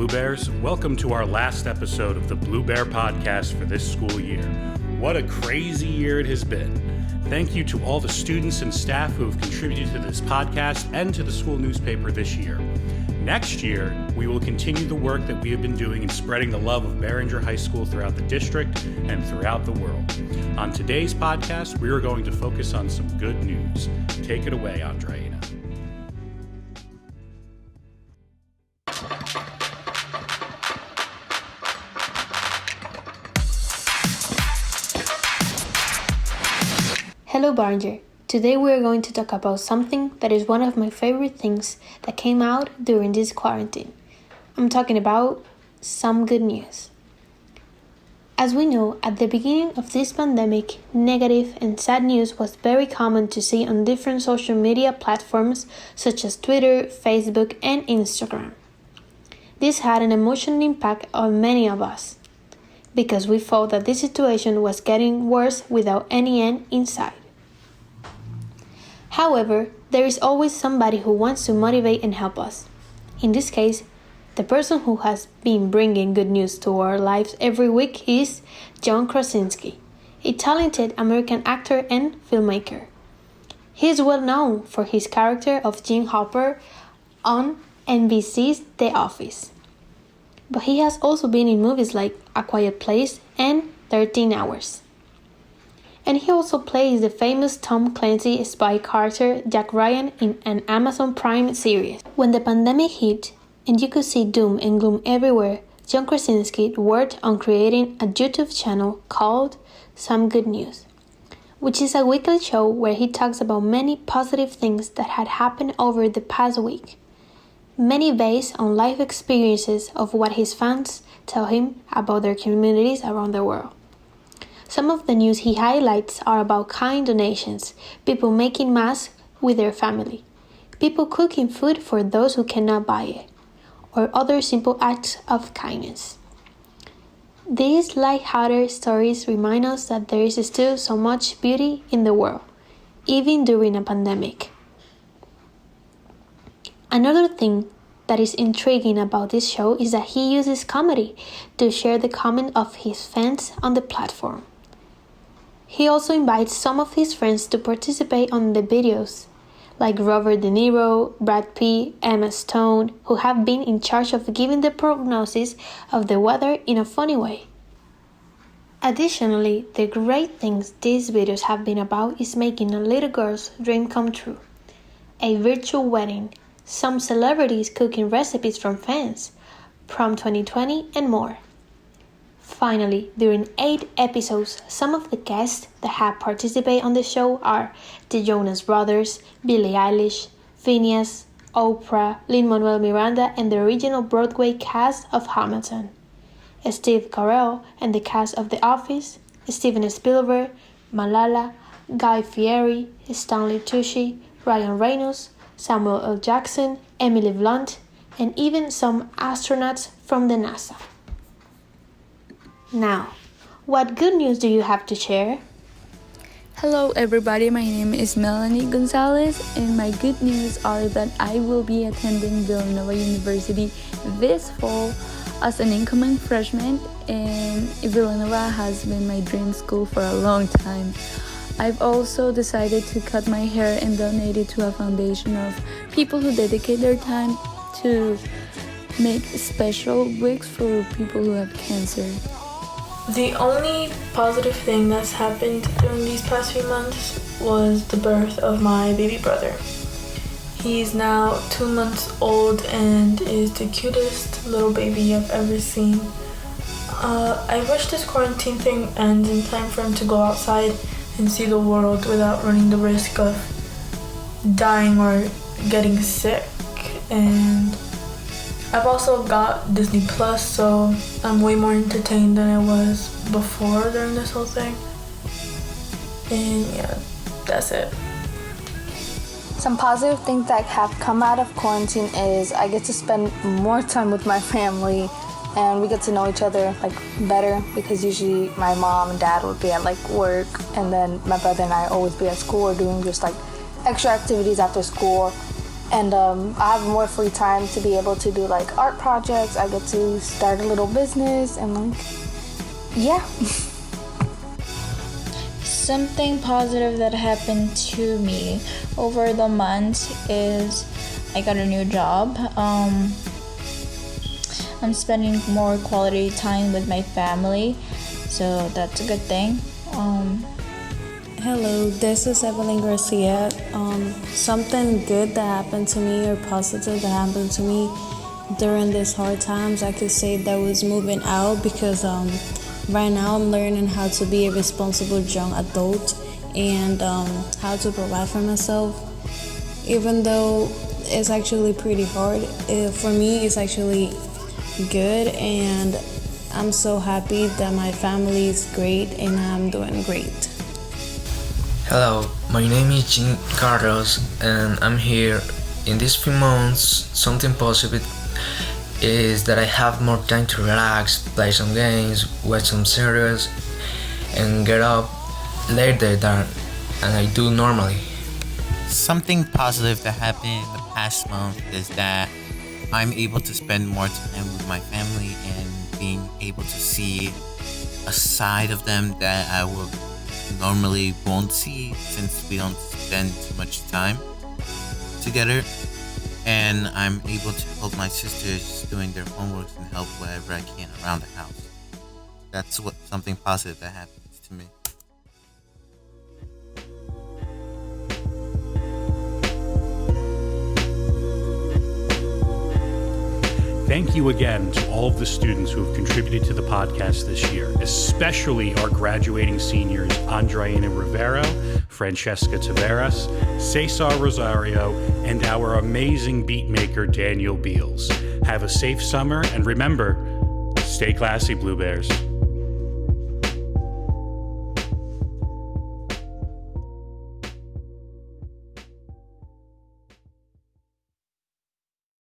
Blue Bears. Welcome to our last episode of the Blue Bear Podcast for this school year. What a crazy year it has been. Thank you to all the students and staff who have contributed to this podcast and to the school newspaper this year. Next year, we will continue the work that we have been doing in spreading the love of Barringer High School throughout the district and throughout the world. On today's podcast, we are going to focus on some good news. Take it away, Andreina. Hello Barringer. Today we are going to talk about something that is one of my favorite things that came out during this quarantine. I'm talking about some good news. As we know, at the beginning of this pandemic, negative and sad news was very common to see on different social media platforms such as Twitter, Facebook, and Instagram. This had an emotional impact on many of us, because we felt that this situation was getting worse without any end in sight. However, there is always somebody who wants to motivate and help us. In this case, the person who has been bringing good news to our lives every week is John Krasinski, a talented American actor and filmmaker. He is well known for his character of Jim Hopper on NBC's The Office. But he has also been in movies like A Quiet Place and 13 Hours. And he also plays the famous Tom Clancy spy character Jack Ryan in an Amazon Prime series. When the pandemic hit, and you could see doom and gloom everywhere, John Krasinski worked on creating a YouTube channel called Some Good News, which is a weekly show where he talks about many positive things that had happened over the past week, many based on life experiences of what his fans tell him about their communities around the world. Some of the news he highlights are about kind donations, people making masks with their family, people cooking food for those who cannot buy it, or other simple acts of kindness. These light-hearted stories remind us that there is still so much beauty in the world, even during a pandemic. Another thing that is intriguing about this show is that he uses comedy to share the comment of his fans on the platform. He also invites some of his friends to participate on the videos, like Robert De Niro, Brad Pitt, Emma Stone, who have been in charge of giving the prognosis of the weather in a funny way. Additionally, the great things these videos have been about is making a little girl's dream come true, a virtual wedding, some celebrities cooking recipes from fans, Prom 2020, and more. Finally, during 8 episodes, some of the guests that have participated on the show are the Jonas Brothers, Billie Eilish, Phineas, Oprah, Lin-Manuel Miranda, and the original Broadway cast of Hamilton, Steve Carell and the cast of The Office, Steven Spielberg, Malala, Guy Fieri, Stanley Tucci, Ryan Reynolds, Samuel L. Jackson, Emily Blunt, and even some astronauts from the NASA. Now, what good news do you have to share? Hello everybody, my name is Melanie Gonzalez and my good news are that I will be attending Villanova University this fall as an incoming freshman, and Villanova has been my dream school for a long time. I've also decided to cut my hair and donate it to a foundation of people who dedicate their time to make special wigs for people who have cancer. The only positive thing that's happened during these past few months was the birth of my baby brother. He's now 2 months old and is the cutest little baby I've ever seen. I wish this quarantine thing ends in time for him to go outside and see the world without running the risk of dying or getting sick. And I've also got Disney Plus, so I'm way more entertained than I was before during this whole thing. And yeah, that's it. Some positive things that have come out of quarantine is I get to spend more time with my family and we get to know each other better, because usually my mom and dad would be at work and then my brother and I always be at school or doing just extra activities after school. And I have more free time to be able to do like art projects. I get to start a little business and like, yeah. Something positive that happened to me over the month is I got a new job. I'm spending more quality time with my family, so that's a good thing. Hello, this is Evelyn Garcia. Something good that happened to me or positive that happened to me during these hard times, I could say that was moving out, because right now I'm learning how to be a responsible young adult and how to provide for myself. Even though it's actually pretty hard, for me it's actually good, and I'm so happy that my family is great and I'm doing great. Hello, my name is Jean Carlos and I'm here. In these few months, something positive is that I have more time to relax, play some games, watch some series, and get up later than I do normally. Something positive that happened in the past month is that I'm able to spend more time with my family and being able to see a side of them that I will normally won't see since we don't spend too much time together. And I'm able to help my sisters doing their homework and help wherever I can around the house. That's something positive that happens to me. Thank you again to all of the students who have contributed to the podcast this year, especially our graduating seniors, Andreina Rivero, Francesca Taveras, Cesar Rosario, and our amazing beat maker, Daniel Beals. Have a safe summer, and remember, stay classy, Blue Bears.